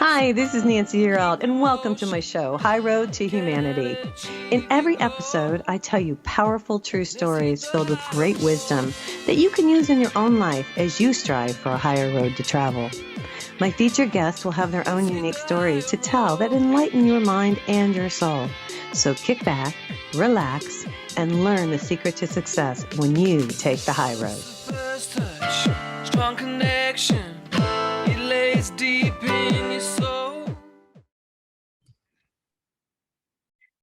Hi, this is Nancy Yearout, and welcome to my show, High Road to Humanity. In every episode, I tell you powerful true stories filled with great wisdom that you can use in your own life as you strive for a higher road to travel. My featured guests will have their own unique stories to tell that enlighten your mind and your soul. So kick back, relax, and learn the secret to success when you take the high road. First touch, strong connection, it lays deep in your soul.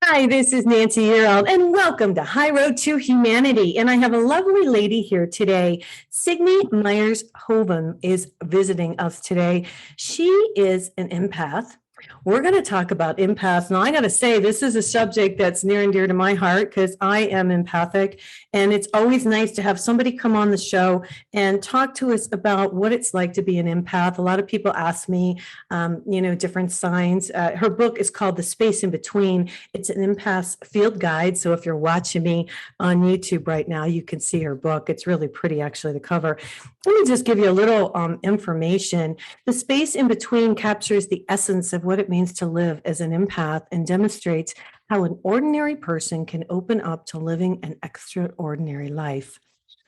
Hi, this is Nancy Yearout, and welcome to High Road to Humanity. And I have a lovely lady here today. Signe Myers Hovem is visiting us today. She is an empath. We're going to talk about empaths. Now, I got to say, this is a subject that's near and dear to my heart because I am empathic. And it's always nice to have somebody come on the show and talk to us about what it's like to be an empath. A lot of people ask me, different signs. Her book is called The Space in Between. It's an empath's field guide. So if you're watching me on YouTube right now, you can see her book. It's really pretty, actually, the cover. Let me just give you a little information. The Space in Between captures the essence of what it means to live as an empath and demonstrates how an ordinary person can open up to living an extraordinary life.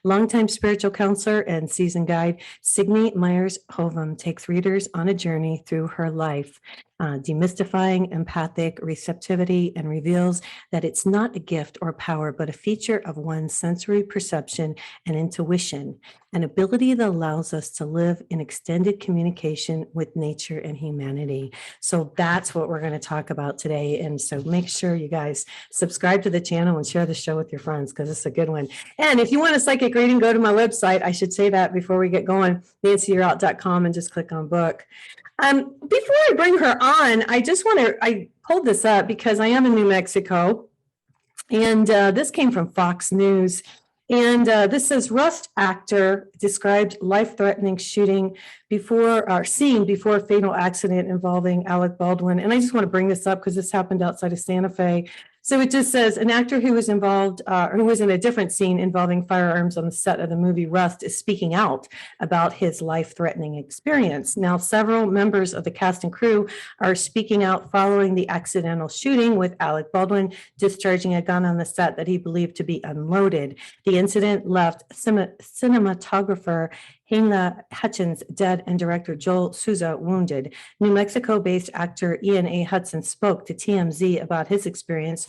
Longtime spiritual counselor and season guide, Signe Myers Hovem takes readers on a journey through her life, demystifying empathic receptivity, and reveals that it's not a gift or power, but a feature of one's sensory perception and intuition, an ability that allows us to live in extended communication with nature and humanity. So that's what we're going to talk about today. And so make sure you guys subscribe to the channel and share the show with your friends because it's a good one. And if you want a psychic reading, go to my website. I should say that before we get going, nancyyearout.com, and just click on book. Before I bring her on, I pulled this up because I am in New Mexico, and this came from Fox News. And this says Rust actor described life-threatening shooting scene before fatal accident involving Alec Baldwin. And I just want to bring this up because this happened outside of Santa Fe. So it just says an actor who was involved, who was in a different scene involving firearms on the set of the movie Rust, is speaking out about his life-threatening experience. Now, several members of the cast and crew are speaking out following the accidental shooting, with Alec Baldwin discharging a gun on the set that he believed to be unloaded. The incident left cinematographer Haina Hutchins dead and director Joel Souza wounded. New Mexico-based actor Ian A. Hudson spoke to TMZ about his experience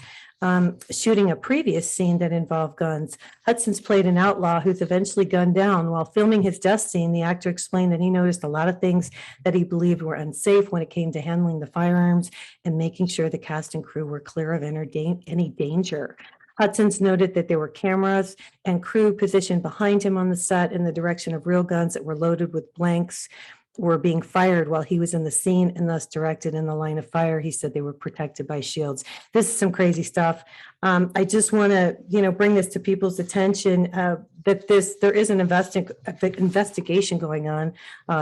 shooting a previous scene that involved guns. Hudson's played an outlaw who's eventually gunned down. While filming his death scene, the actor explained that he noticed a lot of things that he believed were unsafe when it came to handling the firearms and making sure the cast and crew were clear of any danger. Hudson's noted that there were cameras and crew positioned behind him on the set in the direction of real guns that were loaded with blanks were being fired while he was in the scene and thus directed in the line of fire. He said they were protected by shields. This is some crazy stuff. I just want to, bring this to people's attention that there is an investigation going on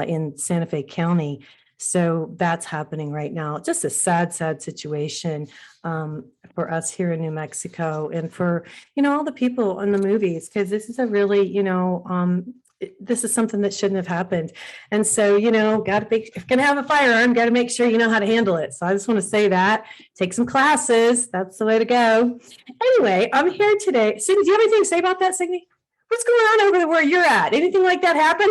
in Santa Fe County. So that's happening right now. Just a sad, sad situation for us here in New Mexico and for, all the people in the movies, because this is a really, this is something that shouldn't have happened. And so, if you're going to have a firearm, got to make sure you know how to handle it. So I just want to say that. Take some classes. That's the way to go. Anyway, I'm here today. Signe, do you have anything to say about that, Signe? What's going on over where you're at? Anything like that happen?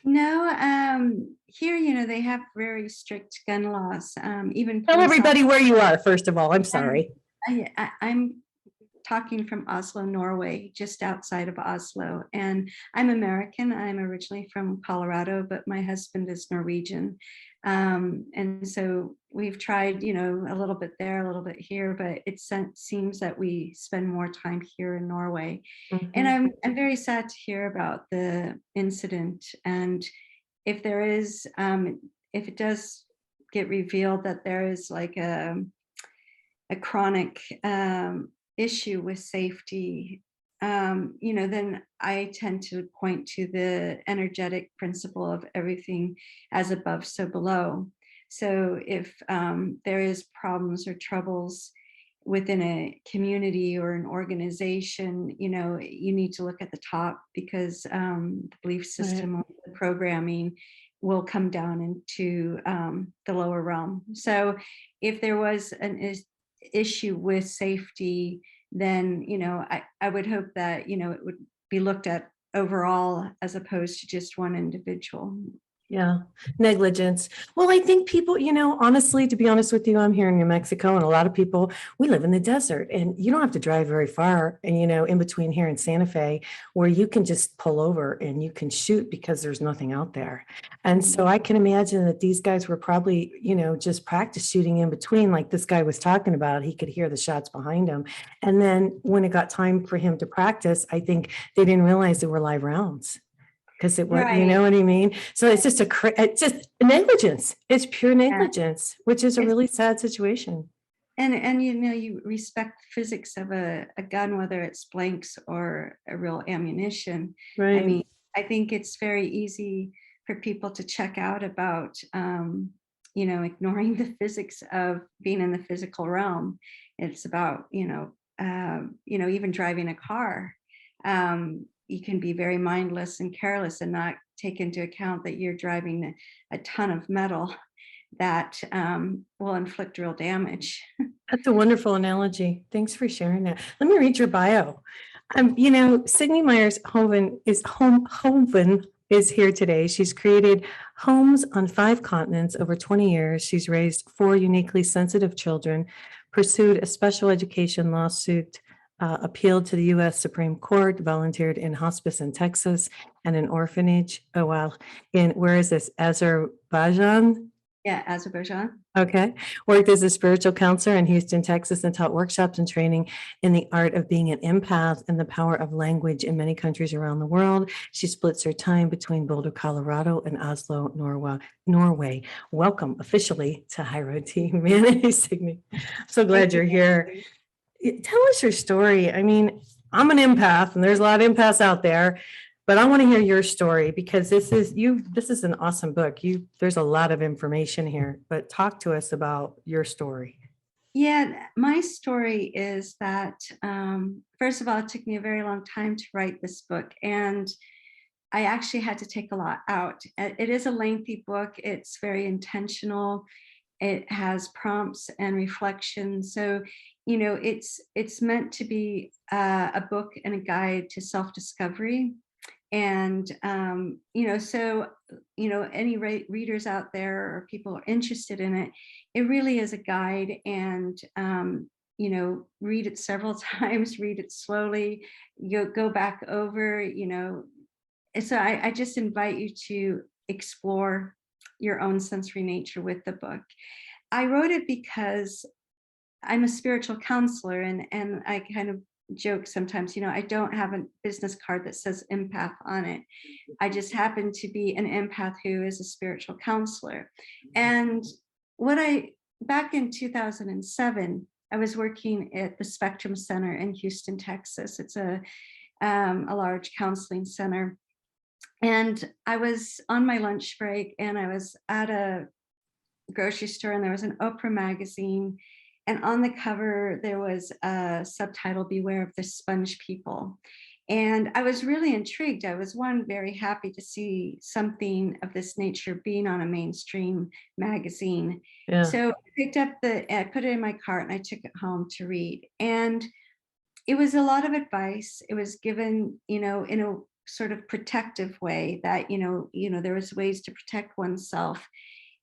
No, here, they have very strict gun laws. Even tell everybody where you are, first of all. I'm sorry. I'm talking from Oslo, Norway, just outside of Oslo. And I'm American. I'm originally from Colorado, but my husband is Norwegian. And so we've tried, a little bit there, a little bit here, but it seems that we spend more time here in Norway. Mm-hmm. And I'm very sad to hear about the incident. And if there is, if it does get revealed that there is like a chronic issue with safety, then I tend to point to the energetic principle of everything as above, so below. So if there is problems or troubles within a community or an organization, you need to look at the top, because the belief system, right, the programming will come down into the lower realm. So if there was an issue with safety, then, I would hope that, it would be looked at overall as opposed to just one individual. Yeah, negligence. Well, I think people, honestly, to be honest with you, I'm here in New Mexico, and a lot of people, we live in the desert, and you don't have to drive very far. And, in between here and Santa Fe, where you can just pull over and you can shoot because there's nothing out there. And so I can imagine that these guys were probably, just practice shooting in between, like this guy was talking about. He could hear the shots behind him. And then when it got time for him to practice, I think they didn't realize there were live rounds. Because it was, you know what I mean? So it's just it's just negligence. It's pure negligence, which is a really sad situation. And you respect physics of a gun, whether it's blanks or a real ammunition. Right. I mean, I think it's very easy for people to check out about, ignoring the physics of being in the physical realm. It's about, even driving a car. You can be very mindless and careless and not take into account that you're driving a ton of metal that will inflict real damage. That's a wonderful analogy. Thanks for sharing that. Let me read your bio. Signe Myers Hovem is here today. She's created homes on 5 continents over 20 years. She's raised 4 uniquely sensitive children, pursued a special education lawsuit, appealed to the U.S. Supreme Court, volunteered in hospice in Texas and an orphanage. Oh, wow. Where is this? Azerbaijan? Yeah, Azerbaijan. Okay. Worked as a spiritual counselor in Houston, Texas, and taught workshops and training in the art of being an empath and the power of language in many countries around the world. She splits her time between Boulder, Colorado, and Oslo, Norway. Welcome officially to High Road to Humanity, Signe. I'm so glad you're here. Tell us your story. I mean, I'm an empath, and there's a lot of empaths out there, but I want to hear your story because this is an awesome book. There's a lot of information here, but talk to us about your story. Yeah, my story is that, first of all, it took me a very long time to write this book, and I actually had to take a lot out. It is a lengthy book. It's very intentional. It has prompts and reflections. So, it's meant to be a book and a guide to self-discovery. And, any readers out there or people interested in it, it really is a guide. And, read it several times, read it slowly, go back over, And so I just invite you to explore your own sensory nature with the book. I wrote it because I'm a spiritual counselor, and I kind of joke sometimes, I don't have a business card that says empath on it. I just happen to be an empath who is a spiritual counselor. And back in 2007, I was working at the Spectrum Center in Houston, Texas. It's a large counseling center. And I was on my lunch break, and I was at a grocery store, and there was an Oprah magazine. And on the cover, there was a subtitle, "Beware of the Sponge People." And I was really intrigued. I was very happy to see something of this nature being on a mainstream magazine. Yeah. So I put it in my cart, and I took it home to read. And it was a lot of advice. It was given, in a sort of protective way that, there was ways to protect oneself.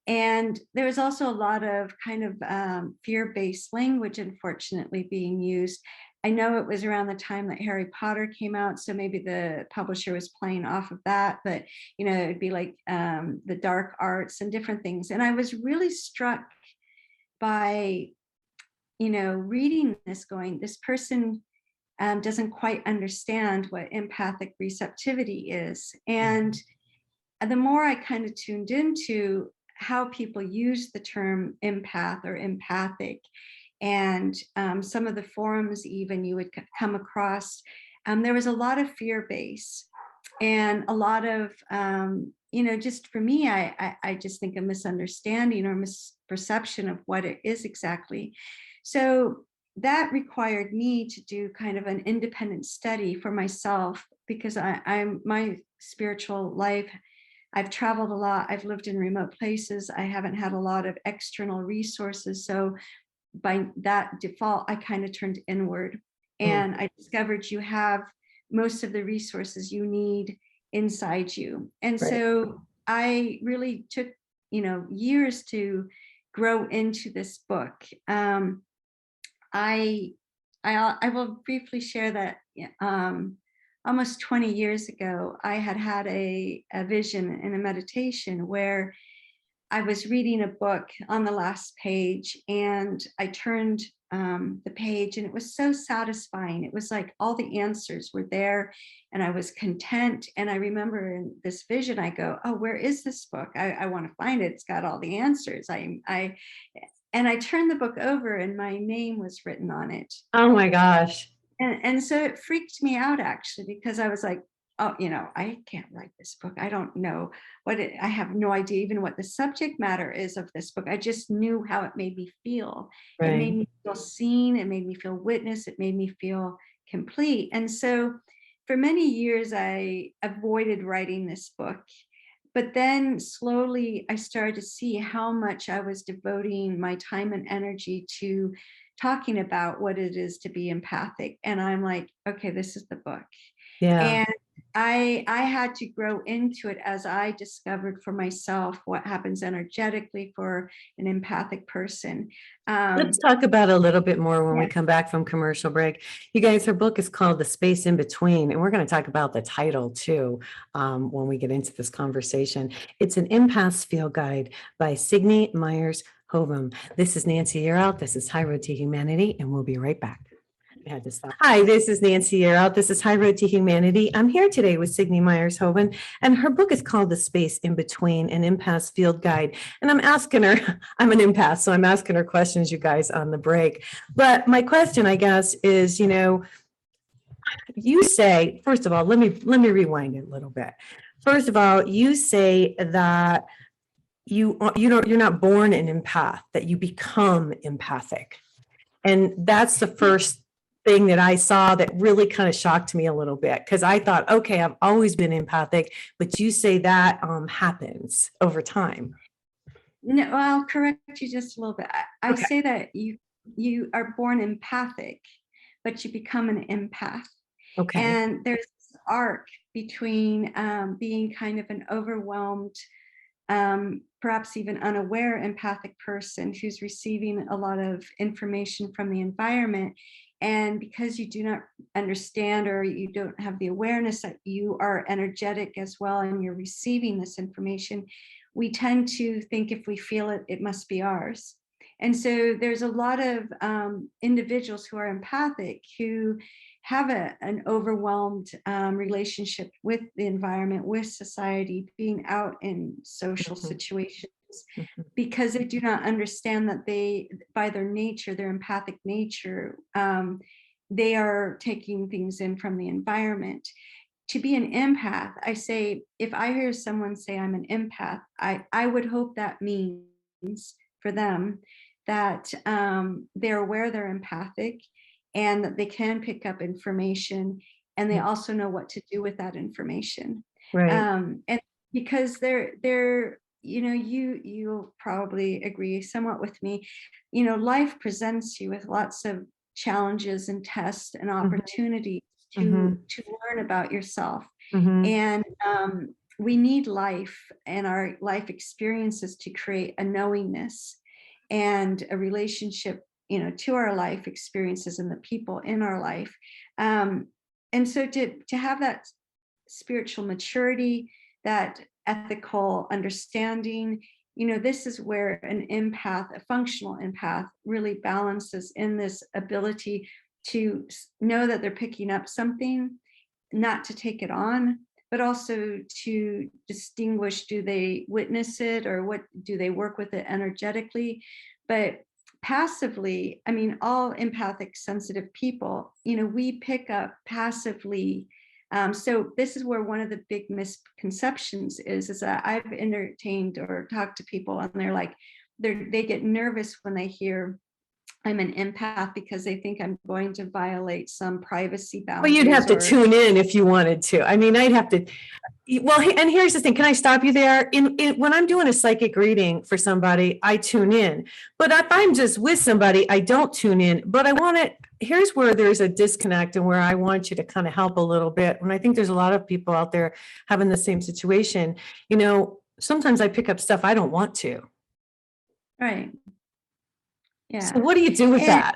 And there was also a lot of kind of fear-based language, unfortunately, being used. I know it was around the time that Harry Potter came out, so maybe the publisher was playing off of that, but, it'd be like the dark arts and different things. And I was really struck by, reading this this person doesn't quite understand what empathic receptivity is. And the more I kind of tuned into how people use the term empath or empathic, and some of the forums even you would come across, there was a lot of fear base and a lot of, just for me, I just think a misunderstanding or misperception of what it is exactly. So that required me to do kind of an independent study for myself, because my spiritual life I've traveled a lot. I've lived in remote places. I haven't had a lot of external resources. So by that default, I kind of turned inward, and I discovered you have most of the resources you need inside you. And Right. so I really took, years to grow into this book. I, I will briefly share that almost 20 years ago, I had a vision and a meditation where I was reading a book on the last page, and I turned the page, and it was so satisfying. It was like all the answers were there, and I was content. And I remember in this vision, I go, "Oh, where is this book? I want to find it. It's got all the answers." And I turned the book over, and my name was written on it. Oh my gosh. And so it freaked me out, actually, because I was like, oh, I can't write this book. I don't know I have no idea even what the subject matter is of this book. I just knew how it made me feel. It Right. made me feel seen. It made me feel witnessed. It made me feel complete. And so for many years, I avoided writing this book. But then slowly I started to see how much I was devoting my time and energy to talking about what it is to be empathic. And I'm like, okay, this is the book. Yeah. And I had to grow into it as I discovered for myself what happens energetically for an empathic person. Let's talk about it a little bit more when we Yeah. come back from commercial break. You guys, her book is called The Space in Between, and we're going to talk about the title too when we get into this conversation. It's an Empaths Field Guide by Signe Myers Hovem. This is Nancy Yearout. This is High Road to Humanity, and we'll be right back. I had to stop. Hi, this is Nancy Yearout. This is High Road to Humanity. I'm here today with Signe Myers Hovem, and her book is called The Space in Between, an Empath's Field Guide. And I'm asking her, I'm an empath, so I'm asking her questions, you guys, on the break. But my question, I guess, is, you say, first of all, let me rewind it a little bit. First of all, you say that you're not born an empath, that you become empathic. And that's the first thing that I saw that really kind of shocked me a little bit, because I thought, okay, I've always been empathic, but you say that happens over time. No, I'll correct you just a little bit. I Okay. say that you are born empathic, but you become an empath. Okay. And there's this arc between being kind of an overwhelmed, perhaps even unaware empathic person who's receiving a lot of information from the environment. And because you do not understand, or you don't have the awareness that you are energetic as well, and you're receiving this information, we tend to think if we feel it, it must be ours. And so there's a lot of individuals who are empathic who have an overwhelmed relationship with the environment, with society, being out in social situations, because they do not understand that they, by their nature, their empathic nature, they are taking things in from the environment. To be an empath, I say, if I hear someone say I'm an empath, I would hope that means for them that they're aware they're empathic, and that they can pick up information, and they also know what to do with that information. Right. And because you'll probably agree somewhat with me, life presents you with lots of challenges and tests and opportunities to learn about yourself. And we need life and our life experiences to create a knowingness and a relationship, to our life experiences and the people in our life. And so to have that spiritual maturity, that ethical understanding, this is where an empath, a functional empath, really balances in this ability to know that they're picking up something, not to take it on, but also to distinguish, do they witness it, or what do they work with it energetically? But passively, I mean, all empathic sensitive people, we pick up passively. So this is where one of the big misconceptions is that I've entertained or talked to people, and they're like, they get nervous when they hear I'm an empath because they think I'm going to violate some privacy Well, boundaries. you'd have to tune in if you wanted to. I mean, I'd have to. Well, and here's the thing. Can I stop you there? When I'm doing a psychic reading for somebody, I tune in. But if I'm just with somebody, I don't tune in. But I want to. Here's where there's a disconnect and where I want you to kind of help a little bit. And I think there's a lot of people out there having the same situation. You know, sometimes I pick up stuff I don't want to. Right. Yeah. So what do you do with that?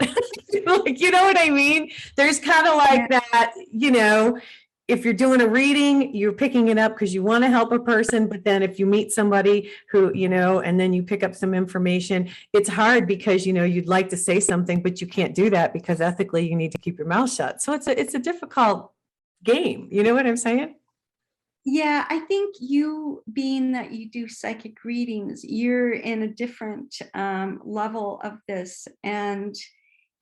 Like, you know what I mean? There's kind of like that, you know, if you're doing a reading, you're picking it up because you want to help a person. But then if you meet somebody who, you know, and then you pick up some information, it's hard because, you know, you'd like to say something, but you can't do that because ethically you need to keep your mouth shut. So it's a difficult game. You know what I'm saying? Yeah, I think you being that you do psychic readings, you're in a different level of this, and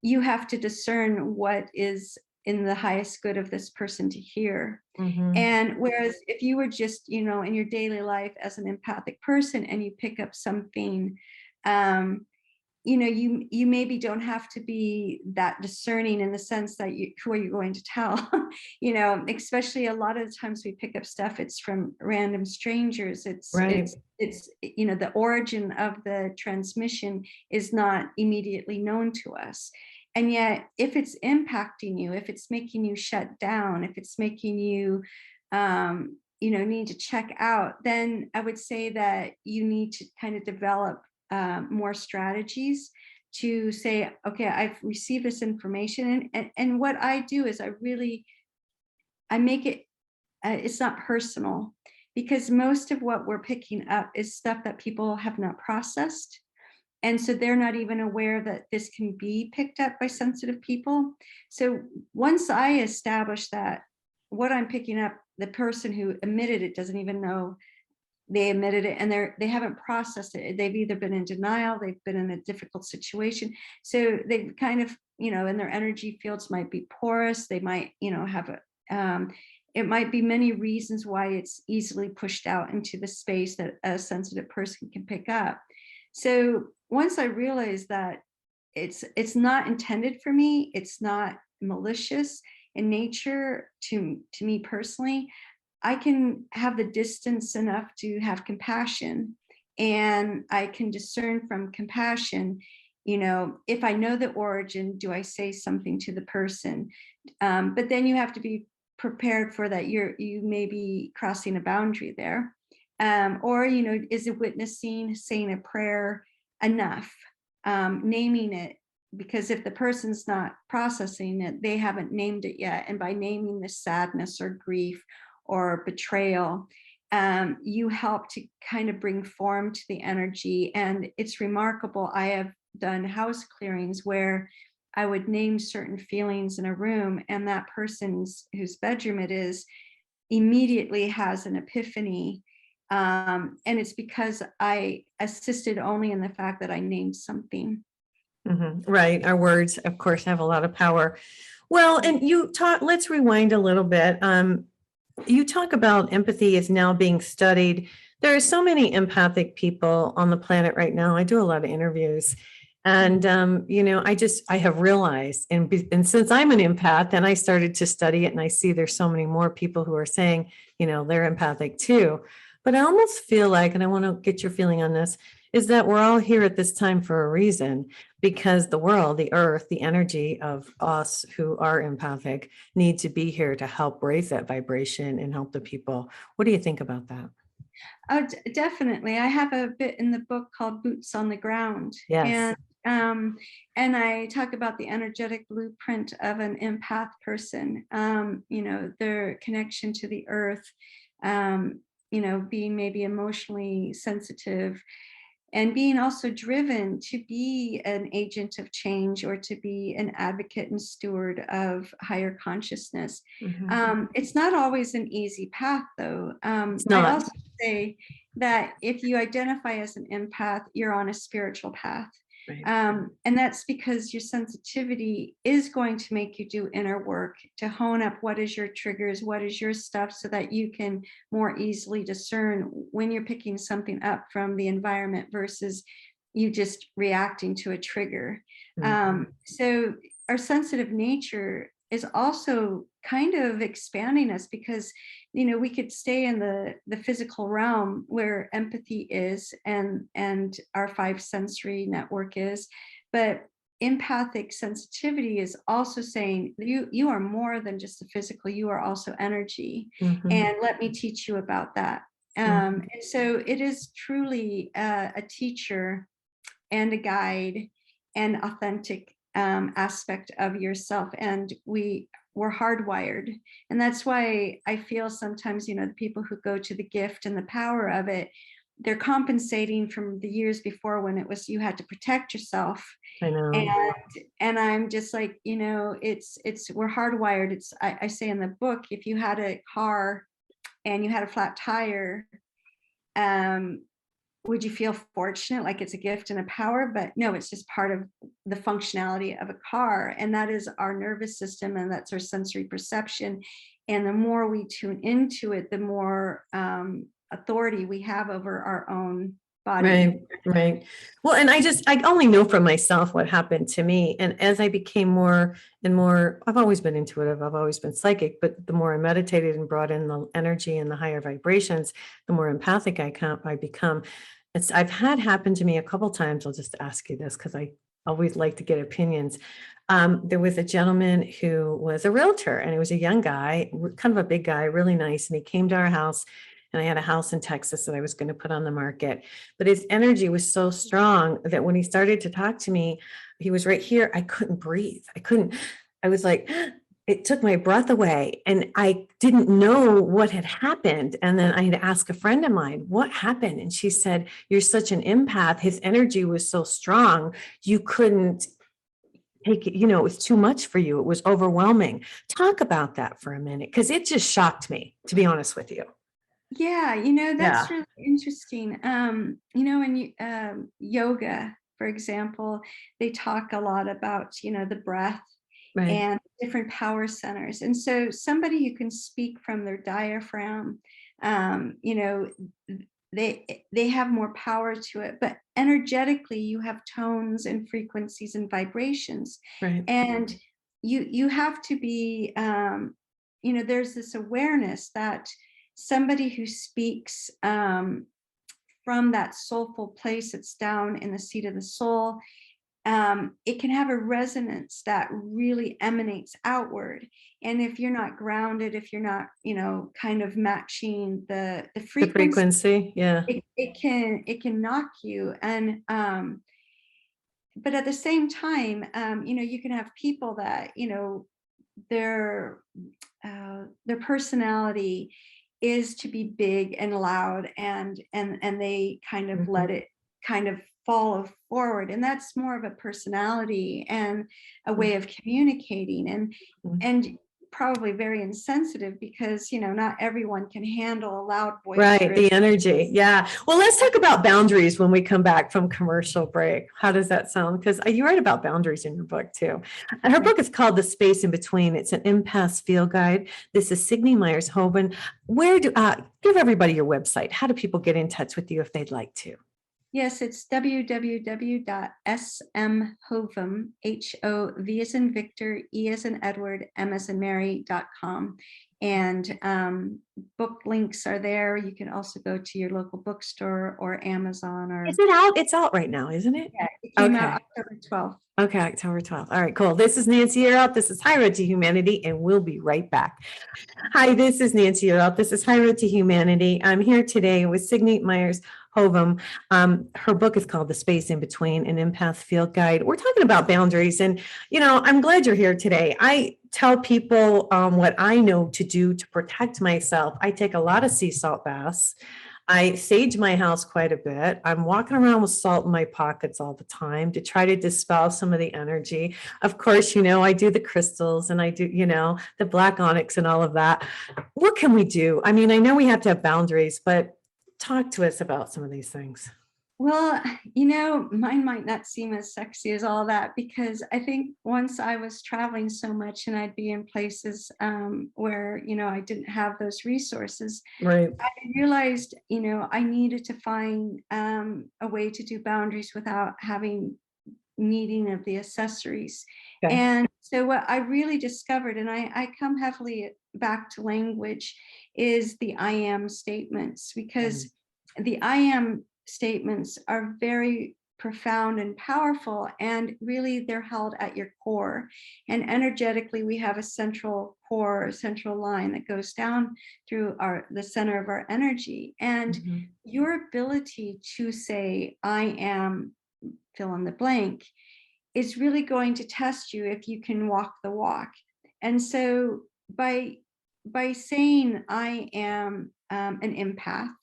you have to discern what is in the highest good of this person to hear. Mhm. And whereas if you were just, you know, in your daily life as an empathic person and you pick up something, um, you know, you maybe don't have to be that discerning in the sense that who are you going to tell? You know, especially a lot of the times we pick up stuff, it's from random strangers. Right. It's you know, the origin of the transmission is not immediately known to us. And yet if it's impacting you, if it's making you shut down, if it's making you you know, need to check out, then I would say that you need to kind of develop more strategies to say, okay, I've received this information, and what I do is I make it, it's not personal, because most of what we're picking up is stuff that people have not processed. And so they're not even aware that this can be picked up by sensitive people. So once I establish that what I'm picking up, the person who emitted it doesn't even know they admitted it, and they haven't processed it. They've either been in denial, they've been in a difficult situation. So they've kind of, you know, and their energy fields might be porous. They might, you know, have it might be many reasons why it's easily pushed out into the space that a sensitive person can pick up. So once I realized that it's not intended for me, it's not malicious in nature to me personally, I can have the distance enough to have compassion, and I can discern from compassion, you know, if I know the origin, do I say something to the person? But then you have to be prepared for that. You may be crossing a boundary there. Or, you know, is it witnessing, saying a prayer enough? Naming it, because if the person's not processing it, they haven't named it yet. And by naming the sadness or grief or betrayal, you help to kind of bring form to the energy. And it's remarkable. I have done house clearings where I would name certain feelings in a room, and that person's whose bedroom it is immediately has an epiphany. And it's because I assisted only in the fact that I named something. Right. Our words, of course, have a lot of power. Well, and let's rewind a little bit. You talk about empathy is now being studied. There are so many empathic people on the planet right now. I do a lot of interviews. And, you know, I have realized, and since I'm an empath, and I started to study it, and I see there's so many more people who are saying, you know, they're empathic too. But I almost feel like, and I want to get your feeling on this, is that we're all here at this time for a reason, because the world, the earth, the energy of us who are empathic need to be here to help raise that vibration and help the people. What do you think about that? Oh, definitely. I have a bit in the book called Boots on the Ground. Yes. And I talk about the energetic blueprint of an empath person, you know, their connection to the earth, you know, being maybe emotionally sensitive, and being also driven to be an agent of change or to be an advocate and steward of higher consciousness. It's not always an easy path, though. It's I not. also say that if you identify as an empath, you're on a spiritual path. Right. And that's because your sensitivity is going to make you do inner work to hone up what is your triggers, what is your stuff, so that you can more easily discern when you're picking something up from the environment versus you just reacting to a trigger. Mhm. So our sensitive nature is also kind of expanding us, because we could stay in the physical realm where empathy is, and our five sensory network is, but empathic sensitivity is also saying you are more than just the physical, you are also energy, Mhm. and let me teach you about that. Mhm. And so it is truly a teacher and a guide and authentic aspect of yourself. And we're hardwired. And that's why I feel sometimes, the people who go to the gift and the power of it, they're compensating from the years before when it was you had to protect yourself. I know. And I'm just like, it's we're hardwired. I say in the book, if you had a car and you had a flat tire, um, would you feel fortunate, like it's a gift and a power? But no, it's just part of the functionality of a car. And that is our nervous system, and that's our sensory perception. And the more we tune into it, the more authority we have over our own body. Right, right. Well, and I only know from myself what happened to me. And as I became more and more, I've always been intuitive, I've always been psychic, but the more I meditated and brought in the energy and the higher vibrations, the more empathic I become. I've had happen to me a couple times. I'll just ask you this because I always like to get opinions. There was a gentleman who was a realtor, and he was a young guy, kind of a big guy, really nice. And he came to our house, and I had a house in Texas that I was going to put on the market. But his energy was so strong that when he started to talk to me, he was right here. I couldn't breathe. I was like, it took my breath away, and I didn't know what had happened. And then I had asked a friend of mine, what happened? And she said, you're such an empath. His energy was so strong, you couldn't take it, it was too much for you. It was overwhelming. Talk about that for a minute, because it just shocked me, to be honest with you. Yeah, that's Yeah. really interesting. In yoga, for example, they talk a lot about, the breath Right. and different power centers. And so somebody who can speak from their diaphragm, they have more power to it, but energetically you have tones and frequencies and vibrations. Right. And you have to be, there's this awareness that somebody who speaks from that soulful place that's down in the seat of the soul, it can have a resonance that really emanates outward. And if you're not grounded, if you're not, kind of matching the The frequency, frequency. Yeah. it can knock you. And but at the same time, you can have people that, their their personality is to be big and loud, and they kind of Mhm. let it kind of fall forward, and that's more of a personality and a way of communicating, Mhm. and probably very insensitive, because not everyone can handle a loud Right, boisterous. the energy. Yeah. Well, let's talk about boundaries when we come back from commercial break. How does that sound? Because you write about boundaries in your book too. And her Okay. book is called The Space in Between. It's an empath field guide. This is Signe Myers Hovem. Give everybody your website. How do people get in touch with you if they'd like to? Yes, it's www.smhovem, HOV as in Victor, E as in Edward, M as in Mary.com. And book links are there. You can also go to your local bookstore or Amazon, Is or it out? It's out right now, isn't it? yeah, it came out Okay. October 12th. Okay, October 12th. All right, cool. This is Nancy Yearout. This is High Road to Humanity, and we'll be right back. Hi, this is Nancy Yearout. This is High Road to Humanity. I'm here today with Signe Myers Hovem. Her book is called The Space in Between, an Empath Field Guide. We're talking about boundaries, and I'm glad you're here today. I tell people what I know to do to protect myself. I take a lot of sea salt baths. I sage my house quite a bit. I'm walking around with salt in my pockets all the time to try to dispel some of the energy. Of course, I do the crystals, and I do, the black onyx and all of that. What can we do? I mean, I know we have to have boundaries, but talk to us about some of these things. Well, mine might not seem as sexy as all that because I think once I was traveling so much and I'd be in places where, I didn't have those resources, Right. I realized, I needed to find a way to do boundaries without having needing of the accessories. Okay. And so what I really discovered, and I come heavily back to language, is the I am statements, because the I am statements are very profound and powerful, and really they're held at your core. And energetically, we have a central core, a central line that goes down through the center of our energy. And Mhm. your ability to say, I am fill in the blank, is really going to test you if you can walk the walk. And so by saying I am an empath,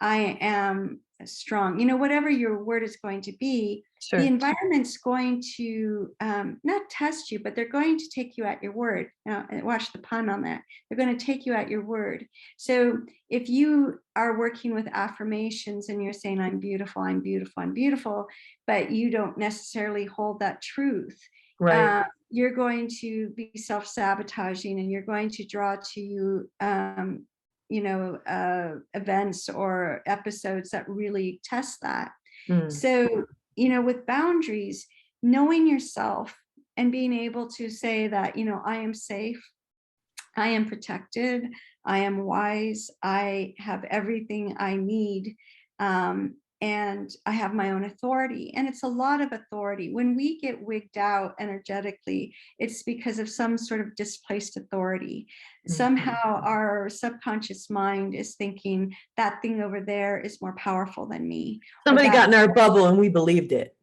I am strong, whatever your word is going to be, the Sure. environment's going to not test you, but they're going to take you at your word. Now, watch the pun on that. They're going to take you at your word. So if you are working with affirmations and you're saying, I'm beautiful, I'm beautiful, I'm beautiful, but you don't necessarily hold that truth, Right. you're going to be self-sabotaging, and you're going to draw to you events or episodes that really test that. Mm. So, with boundaries, knowing yourself and being able to say that, I am safe, I am protected, I am wise, I have everything I need. And I have my own authority. And it's a lot of authority. When we get wigged out energetically, it's because of some sort of displaced authority. Mhm. Somehow our subconscious mind is thinking that thing over there is more powerful than me, or Somebody got that. in our bubble and we believed it.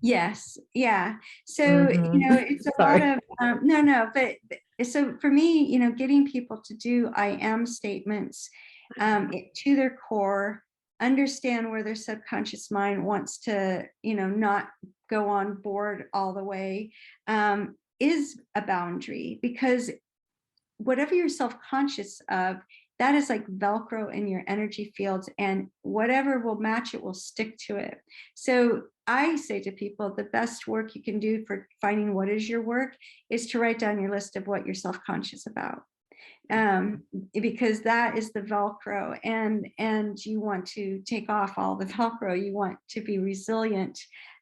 Yes, yeah. So, Mhm. it's a lot Sorry. of, no, but so for me, getting people to do I am statements to their core, understand where their subconscious mind wants to, not go on board all the way, is a boundary, because whatever you're self-conscious of, that is like Velcro in your energy fields, and whatever will match it will stick to it. So I say to people, the best work you can do for finding what is your work is to write down your list of what you're self-conscious about. Because that is the Velcro, and you want to take off all the Velcro. You want to be resilient.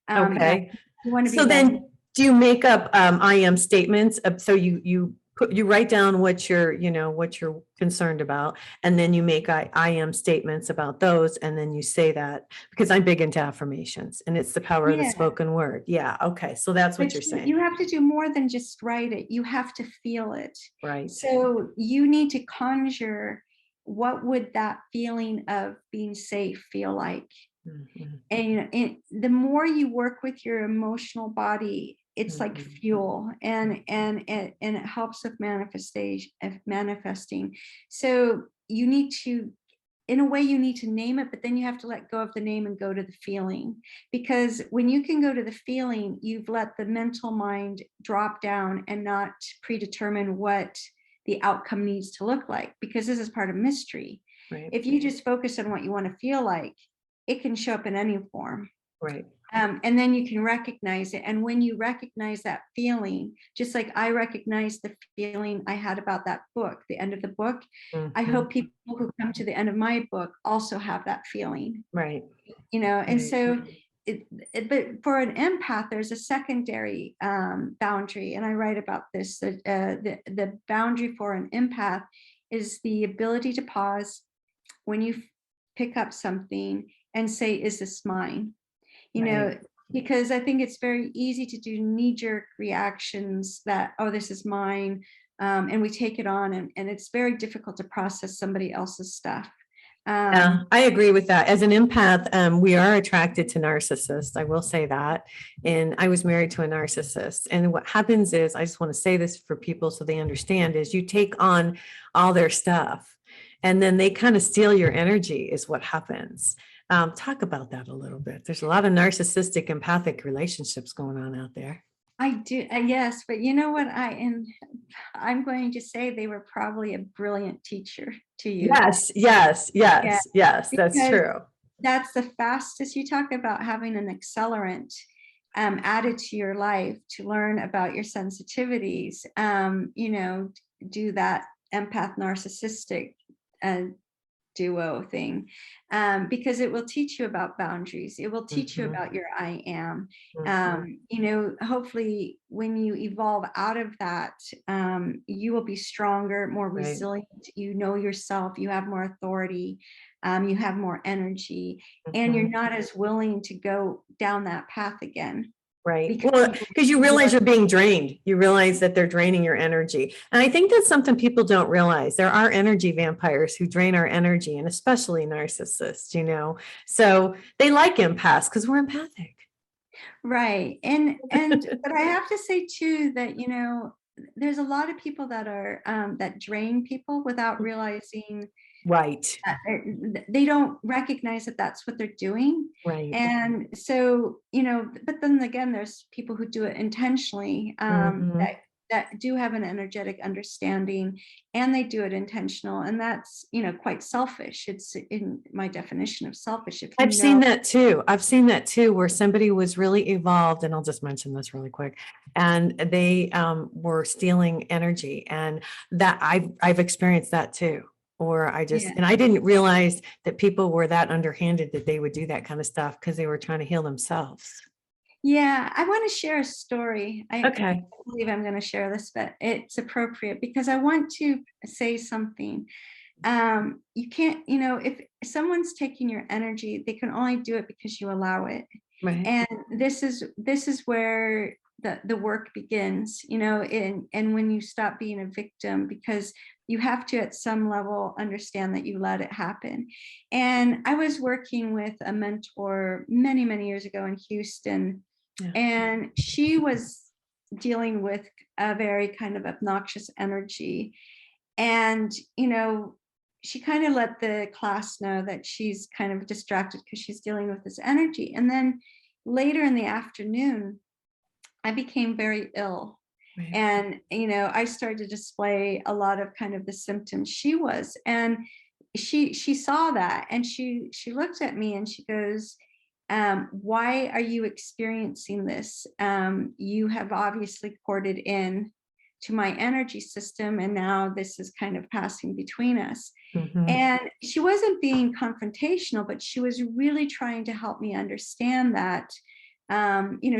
And Okay. you want to be So less. then do you make up I am statements? So you write down what what you're concerned about, and then you make I am statements about those, and then you say that, because I'm big into affirmations and it's the power of the Yeah. spoken word. Yeah. Okay. So that's what But you're you saying. have to do more than just write it. You have to feel it. Right. So you need to conjure, what would that feeling of being safe feel like? Mhm. And the more you work with your emotional body, it's like Mhm. fuel, and it helps with manifesting. So you need to, in a way, you need to name it, but then you have to let go of the name and go to the feeling. Because when you can go to the feeling, you've let the mental mind drop down and not predetermine what the outcome needs to look like, because this is part of mystery. Right. If you just focus on what you want to feel like, it can show up in any form. Right. And then you can recognize it. And when you recognize that feeling, just like I recognize the feeling I had about that book, the end of the book, I Mhm. hope people who come to the end of my book also have that feeling, Right. and Right. so but for an empath, there's a secondary boundary. And I write about this, that the boundary for an empath is the ability to pause when you pick up something and say, is this mine? Right. Because I think it's very easy to do knee-jerk reactions that, oh, this is mine. And we take it on, and it's very difficult to process somebody else's stuff. Yeah, I agree with that. As an empath, we are attracted to narcissists. I will say that. And I was married to a narcissist. And what happens is, I just want to say this for people so they understand, is you take on all their stuff and then they kind of steal your energy, is what happens. Talk about that a little bit. There's a lot of narcissistic empathic relationships going on out there. I do, yes, but you know what? I'm going to say they were probably a brilliant teacher to you. Yes, yes, Yeah, yes, yes, that's because true. that's the fastest. You talk about having an accelerant added to your life to learn about your sensitivities, do that empath narcissistic duo thing, because it will teach you about boundaries. It will teach you about your I am. Hopefully when you evolve out of that, you will be stronger, more resilient. You know yourself, you have more authority, you have more energy, and you're not as willing to go down that path again. Right. Well, because you realize you're being drained. You realize that they're draining your energy. And I think that's something people don't realize. There are energy vampires who drain our energy, and especially narcissists, So they like empaths because we're empathic. Right. But I have to say too that, there's a lot of people that are that drain people without realizing. Right. They don't recognize that that's what they're doing. Right. And so, but then again, there's people who do it intentionally, that do have an energetic understanding, and they do it intentional. And that's, quite selfish. It's in my definition of selfish. If I've seen that too. I've seen that too, where somebody was really evolved, and I'll just mention this really quick, and they were stealing energy, and that I've experienced that too. Or and I didn't realize that people were that underhanded that they would do that kind of stuff because they were trying to heal themselves. Yeah, I want to share a story. Okay. I believe I'm going to share this, but it's appropriate because I want to say something. You can't, if someone's taking your energy, they can only do it because you allow it. Right. And this is where the work begins, and when you stop being a victim, because you have to at some level understand that you let it happen. And I was working with a mentor many, many years ago in Houston, and she was dealing with a very kind of obnoxious energy. And, she kind of let the class know that she's kind of distracted because she's dealing with this energy. And then later in the afternoon, I became very ill. Right. And, I started to display a lot of kind of the symptoms she was. And she saw that, and she looked at me and she goes, why are you experiencing this? You have obviously ported in to my energy system, and now this is kind of passing between us. And she wasn't being confrontational, but she was really trying to help me understand that,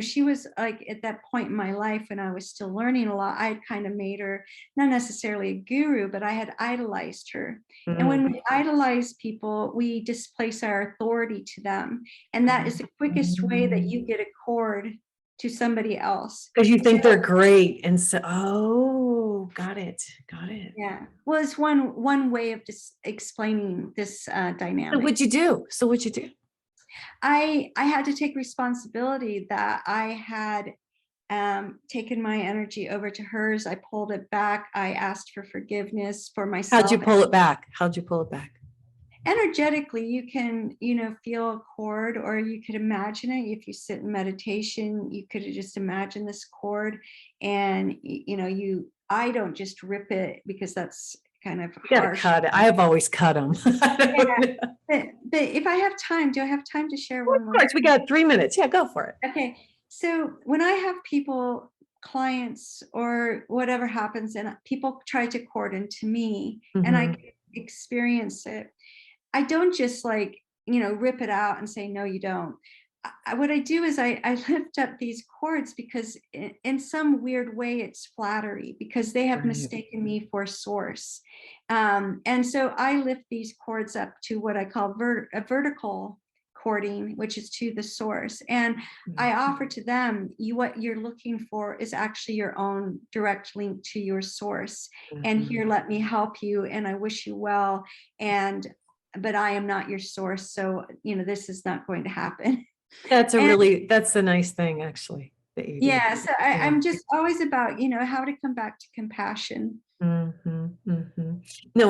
she was like at that point in my life when I was still learning a lot, I had kind of made her not necessarily a guru, but I had idolized her. And when we idolize people, we displace our authority to them. And that is the quickest way that you get a cord to somebody else. Because you think they're great. And so, got it. Yeah. Well, it's one way of just explaining this dynamic. So what'd you do? I had to take responsibility that I had taken my energy over to hers. I pulled it back. I asked for forgiveness for myself. How'd you pull it back? Energetically, you can, feel a cord, or you could imagine it. If you sit in meditation, you could just imagine this cord, and I don't just rip it because that's kind of harsh. Cut it. I have always cut them. But if I have time, do I have time to share one more? Of course, we got 3 minutes. Yeah, go for it. Okay. So when I have people, clients, or whatever happens, and people try to cord into me, and I experience it, I don't just rip it out and say, no, you don't. What I do is I lift up these cords because in some weird way it's flattery, because they have mistaken me for source. And so I lift these cords up to what I call a vertical cording, which is to the source. And I offer to them, what you're looking for is actually your own direct link to your source. And here, let me help you. And I wish you well. But I am not your source. So, this is not going to happen. That's the nice thing, actually. that you do. Yeah, so Yeah. I'm just always about, how to come back to compassion. No,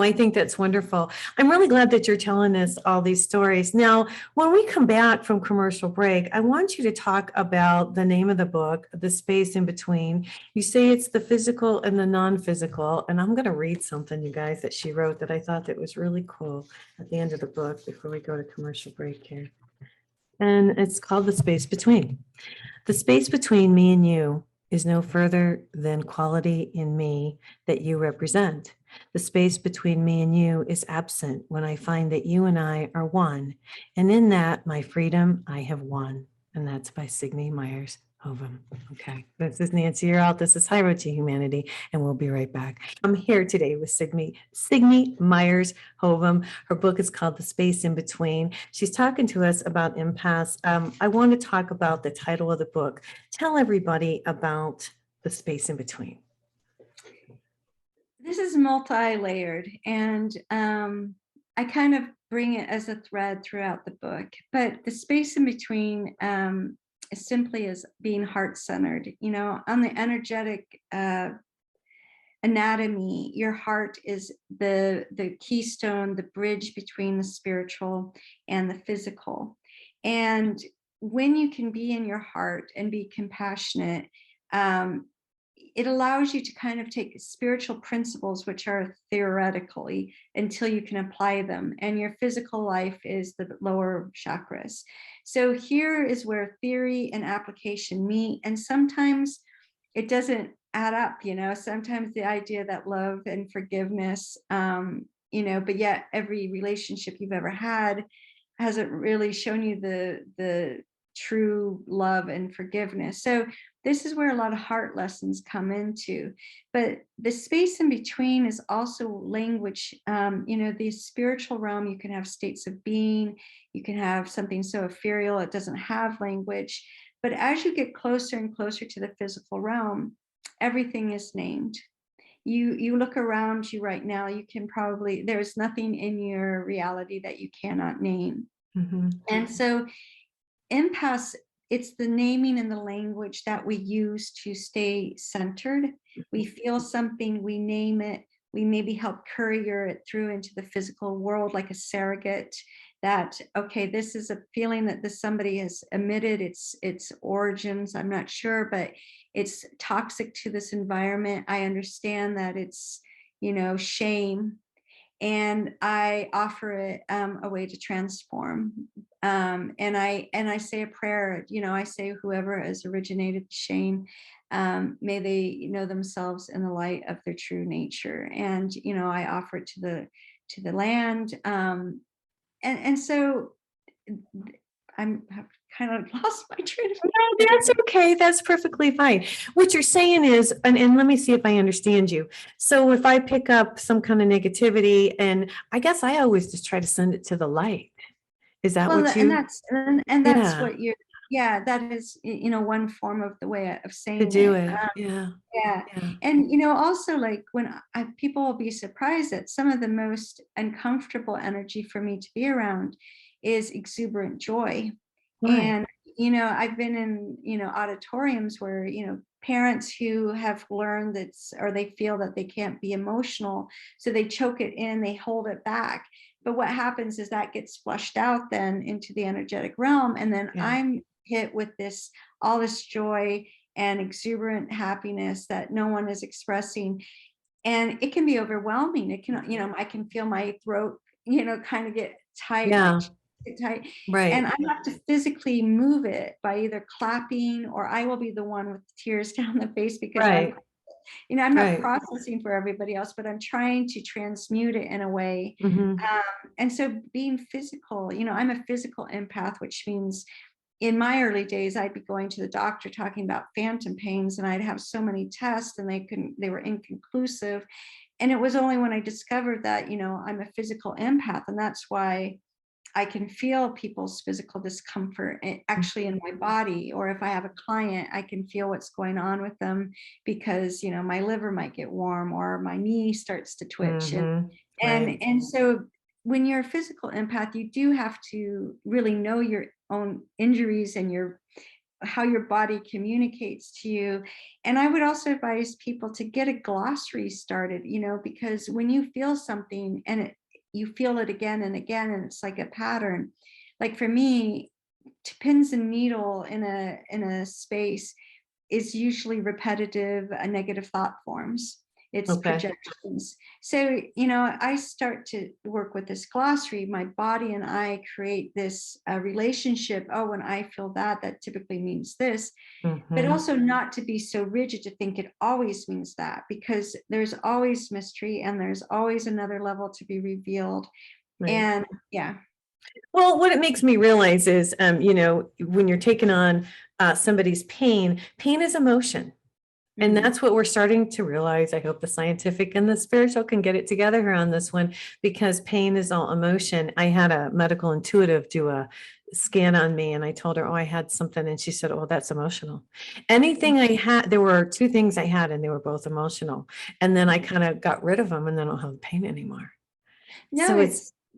I think that's wonderful. I'm really glad that you're telling us all these stories. Now, when we come back from commercial break, I want you to talk about the name of the book, The Space in Between. You say it's the physical and the non-physical, and I'm going to read something, you guys, that she wrote that I thought that was really cool at the end of the book before we go to commercial break here. And it's called The Space Between. The space between me and you is no further than quality in me that you represent. The space between me and you is absent when I find that you and I are one. And in that, my freedom, I have won. And that's by Signe Myers Hovem. Okay, this is Nancy Yearout. This is High Road to Humanity, and we'll be right back. I'm here today with Signe Myers Hovem. Her book is called The Space in Between. She's talking to us about empaths. I want to talk about the title of the book. Tell everybody about The Space in Between. This is multi-layered, and I kind of bring it as a thread throughout the book. But the space in between is simply as being heart-centered. On the energetic anatomy, your heart is the keystone, the bridge between the spiritual and the physical. And when you can be in your heart and be compassionate, it allows you to kind of take spiritual principles, which are theoretically, until you can apply them. And your physical life is the lower chakras. So here is where theory and application meet. And sometimes it doesn't add up, sometimes the idea that love and forgiveness, but yet every relationship you've ever had hasn't really shown you the true love and forgiveness. So this is where a lot of heart lessons come into. But the space in between is also language. The spiritual realm, you can have states of being, you can have something so ethereal it doesn't have language. But as you get closer and closer to the physical realm, everything is named. You look around you right now, you can probably, there's nothing in your reality that you cannot name. And so empaths, it's the naming and the language that we use to stay centered. We feel something, we name it, we maybe help courier it through into the physical world like a surrogate, that, okay, this is a feeling that somebody has emitted, its origins, I'm not sure, but it's toxic to this environment. I understand that it's, shame. And I offer it a way to transform. And I say a prayer, I say whoever has originated shame, may they know themselves in the light of their true nature. And, I offer it to the land. And so I've kind of lost my train of thought. No, that's okay. That's perfectly fine. What you're saying is, and let me see if I understand you. So if I pick up some kind of negativity, and I guess I always just try to send it to the light. Is that Well, what and you? that's Yeah, what you're, that is, one form of the way of to saying do it. it. Yeah, Yeah. yeah. And, also like when people will be surprised that some of the most uncomfortable energy for me to be around is exuberant joy. Right. And, I've been in, auditoriums where, parents who have learned that, or they feel that they can't be emotional, so they choke it in, they hold it back. But what happens is that gets flushed out then into the energetic realm. And then Yeah. I'm hit with all this joy and exuberant happiness that no one is expressing. And it can be overwhelming. It can, I can feel my throat, kind of get tight, my Yeah. chest get tight. And Right. I have to physically move it by either clapping, or I will be the one with tears down the face because Right. I'm not Right. processing for everybody else, but I'm trying to transmute it in a way. And so being physical, I'm a physical empath, which means in my early days, I'd be going to the doctor talking about phantom pains, and I'd have so many tests and they were inconclusive. And it was only when I discovered that, I'm a physical empath, and that's why I can feel people's physical discomfort actually in my body. Or if I have a client, I can feel what's going on with them because, my liver might get warm or my knee starts to twitch. Right. And so when you're a physical empath, you do have to really know your own injuries and your how your body communicates to you. And I would also advise people to get a glossary started, because when you feel something and you feel it again and again, and it's like a pattern. Like for me, pins and needle in a space is usually repetitive, negative thought forms. It's Okay. projections. So, I start to work with this glossary. My body and I create this relationship. Oh, when I feel that typically means this, but Mhm. also not to be so rigid to think it always means that, because there's always mystery and there's always another level to be revealed. Right. And yeah. Well, what it makes me realize is, when you're taking on somebody's pain is emotion. And Mhm. that's what we're starting to realize. I hope the scientific and the spiritual can get it together here on this one, because pain is all emotion. I had a medical intuitive do a scan on me, and I told her, oh, I had something. And she said, oh, that's emotional. Anything I had, there were two things I had, and they were both emotional. And then I kind of got rid of them, and then I don't have the pain anymore. No, So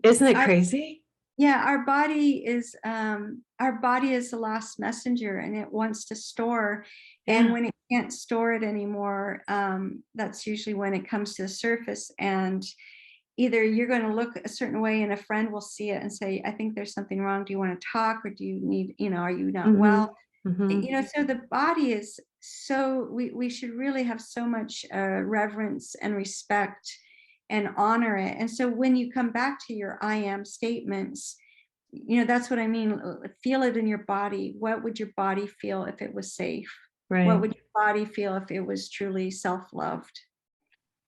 isn't it our crazy? yeah, our body is the last messenger, and it wants to store. And Yeah. when it can't store it anymore, that's usually when it comes to the surface. And either you're going to look a certain way and a friend will see it and say, I think there's something wrong. Do you want to talk, or do you need, are you not well? So the body is so, we should really have so much reverence and respect and honor it. And so when you come back to your I am statements, that's what I mean. Feel it in your body. What would your body feel if it was safe? What Right. would your body feel if it was truly self-loved?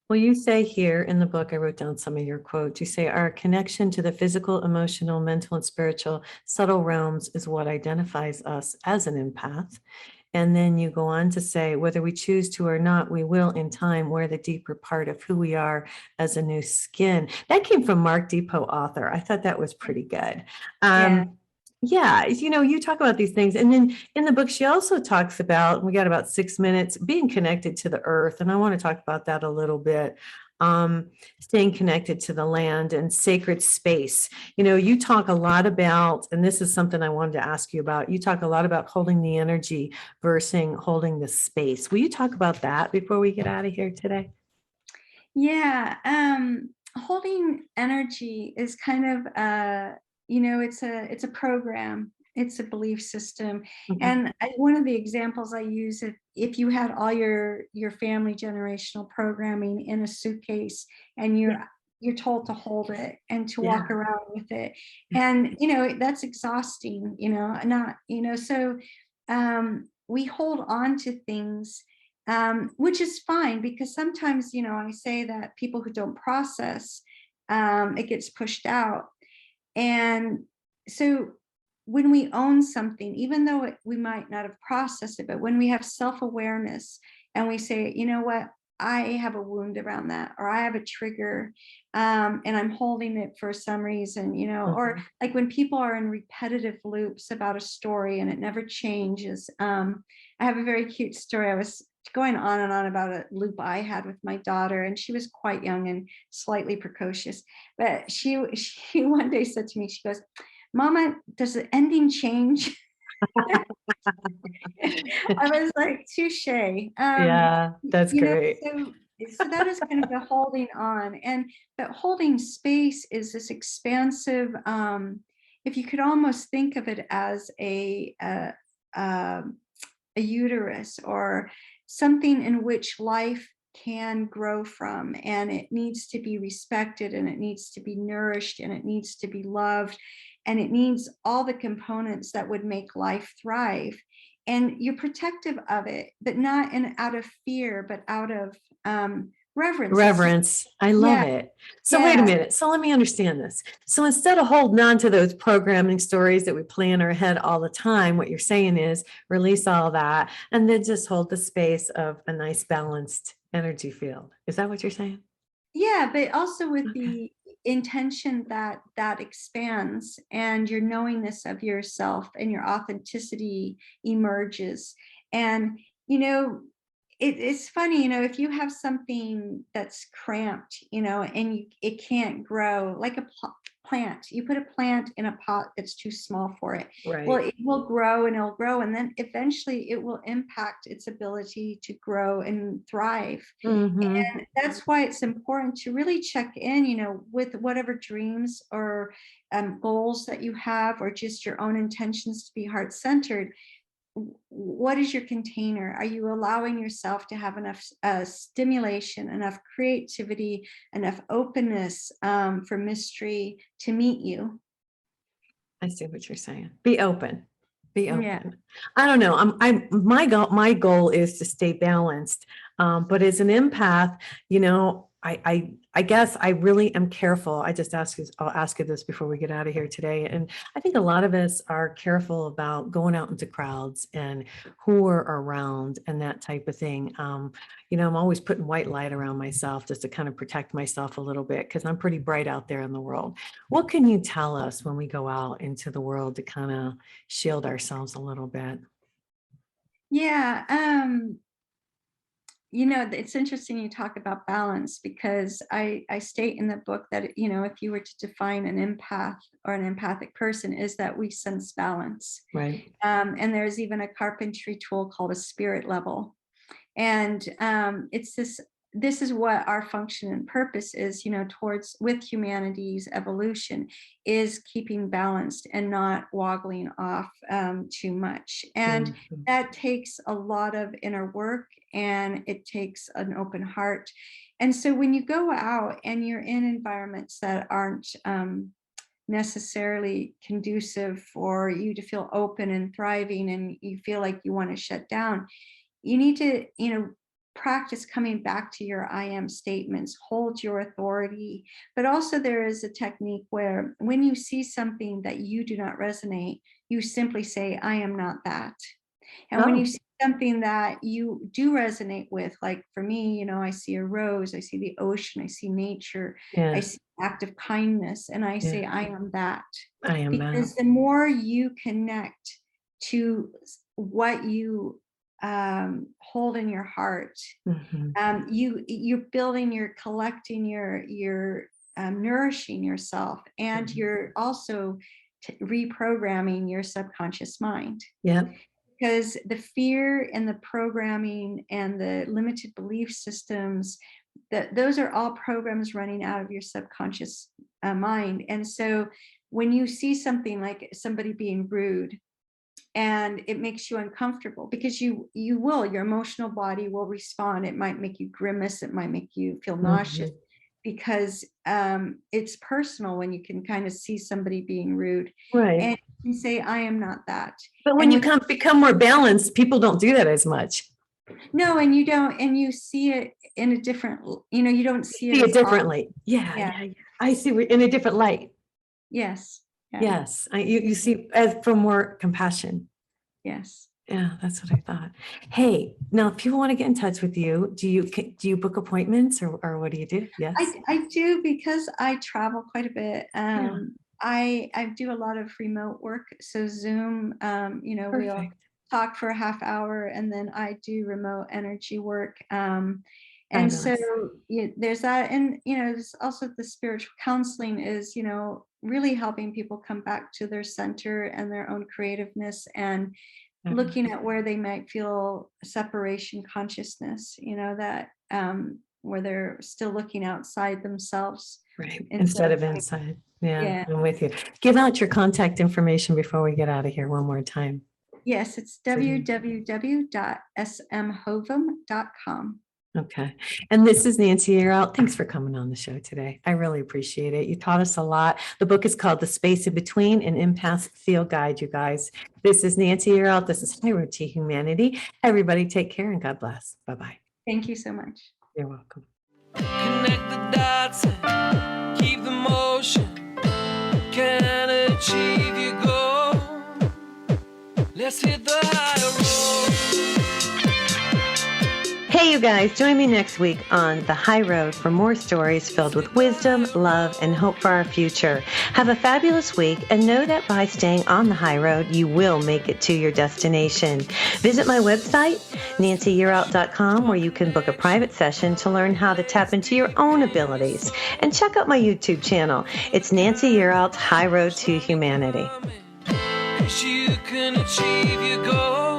Well, you say here in the book, I wrote down some of your quotes. You say, our connection to the physical, emotional, mental, and spiritual subtle realms is what identifies us as an empath. And then you go on to say, whether we choose to or not, we will in time wear the deeper part of who we are as a new skin. That came from Mark Depot, author. I thought that was pretty good. Yeah. Yeah, you talk about these things. And then in the book, she also talks about, we got about 6 minutes, being connected to the earth. And I want to talk about that a little bit. Staying connected to the land and sacred space. You talk a lot about, and this is something I wanted to ask you about, you talk a lot about holding the energy versus holding the space. Will you talk about that before we get out of here today? Yeah. Holding energy is kind of it's a program. It's a belief system. Mhm. And one of the examples I use, if you had all your family generational programming in a suitcase, and Yeah. you're told to hold it and to Yeah. walk around with it. And that's exhausting, not, so we hold on to things, which is fine, because sometimes, I say that people who don't process, it gets pushed out. And so when we own something, even though we might not have processed it, but when we have self-awareness and we say, you know what, I have a wound around that, or I have a trigger, and I'm holding it for some reason, or Mhm. like when people are in repetitive loops about a story and it never changes. I have a very cute story. I was going on and on about a loop I had with my daughter, and she was quite young and slightly precocious. But she one day said to me, she goes, Mama, does the ending change? I was like, touche. Yeah, that's You know, great. so that is kind of the holding on. But holding space is this expansive, if you could almost think of it as a uterus, or something in which life can grow from, and it needs to be respected, and it needs to be nourished, and it needs to be loved, and it needs all the components that would make life thrive. And you're protective of it, but not out of fear, but out of reverence. It's just, Reverence. I love yeah, it. So wait a yeah. minute. So let me understand this. So instead of holding on to those programming stories that we play in our head all the time, what you're saying is release all that and then just hold the space of a nice balanced energy field. Is that what you're saying? Yeah, but also with Okay. the intention that that expands, and your knowingness of yourself and your authenticity emerges. And it's funny, if you have something that's cramped, and it can't grow, like a plant. You put a plant in a pot that's too small for it. Right. Well, it will grow and it'll grow, and then eventually it will impact its ability to grow and thrive. Mhm. And that's why it's important to really check in, with whatever dreams or goals that you have, or just your own intentions to be heart-centered. What is your container? Are you allowing yourself to have enough stimulation, enough creativity, enough openness for mystery to meet you? I see what you're saying. Be open. Be open. Yeah. I don't know. My goal is to stay balanced. But as an empath, I guess I really am careful. I'll ask you this before we get out of here today. And I think a lot of us are careful about going out into crowds and who are around and that type of thing. I'm always putting white light around myself just to kind of protect myself a little bit, because I'm pretty bright out there in the world. What can you tell us when we go out into the world to kind of shield ourselves a little bit? Yeah. It's interesting you talk about balance, because I state in the book that, if you were to define an empath or an empathic person, is that we sense balance. Right. And there's even a carpentry tool called a spirit level. And this is what our function and purpose is, with humanity's evolution, is keeping balanced and not woggling off too much. And Mhm. that takes a lot of inner work, and it takes an open heart. And so when you go out and you're in environments that aren't necessarily conducive for you to feel open and thriving, and you feel like you want to shut down, you need to, practice coming back to your I am statements, hold your authority. But also there is a technique where when you see something that you do not resonate, you simply say, I am not that. And when you Oh, see something that you do resonate with, like for me, I see a rose, I see the ocean, I see nature, I yeah, see act of kindness, and I say, yeah. I am that. I am that. Because the more you connect to what you hold in your heart, Mhm. you're building, you're collecting, you're nourishing yourself, and Mhm. you're also reprogramming your subconscious mind. Yeah. Because the fear and the programming and the limited belief systems, that those are all programs running out of your subconscious mind. And so when you see something like somebody being rude, and it makes you uncomfortable, because your emotional body will respond. It might make you grimace, it might make you feel nauseous, Mhm. because it's personal when you can kind of see somebody being rude, Right. and you can say, I am not that. But when And you with become more balanced, people don't do that as much. no, and you don't, and you see it in a different, you don't see it See it as off. differently. Yeah, Yeah. yeah, yeah. I see in a different light. Yes. Yeah. Yes. You see as for more compassion. Yes. Yeah, that's what I thought. Hey, now if people want to get in touch with you, do you book appointments or what do you do? Yes. I do, because I travel quite a bit. Yeah. I do a lot of remote work. So Zoom, we'll Perfect. talk for a half hour, and then I do remote energy work. And so Fabulous. there's that. And, there's also the spiritual counseling is, really helping people come back to their center and their own creativeness, and Fabulous. looking at where they might feel separation consciousness, that where they're still looking outside themselves Right. instead Instead of of inside. Yeah, yeah. I'm with you. Give out your contact information before we get out of here one more time. Yes, it's Signe. www.smhovem.com. Okay. And this is Nancy Yearout. Thanks for coming on the show today. I really appreciate it. You taught us a lot. The book is called The Space in Between, an Empath Field Guide, you guys. This is Nancy Yearout. This is High Road to Humanity. Everybody take care and God bless. Bye-bye. Thank you so much. You're welcome. Connect the dots and keep the motion. Can achieve your goal. Let's hit the higher road. Hey, you guys, join me next week on The High Road for more stories filled with wisdom, love, and hope for our future. Have a fabulous week, and know that by staying on the high road, you will make it to your destination. Visit my website, nancyyearout.com, where you can book a private session to learn how to tap into your own abilities. And check out my YouTube channel. It's Nancy Yearout's High Road to Humanity. You can achieve your goals.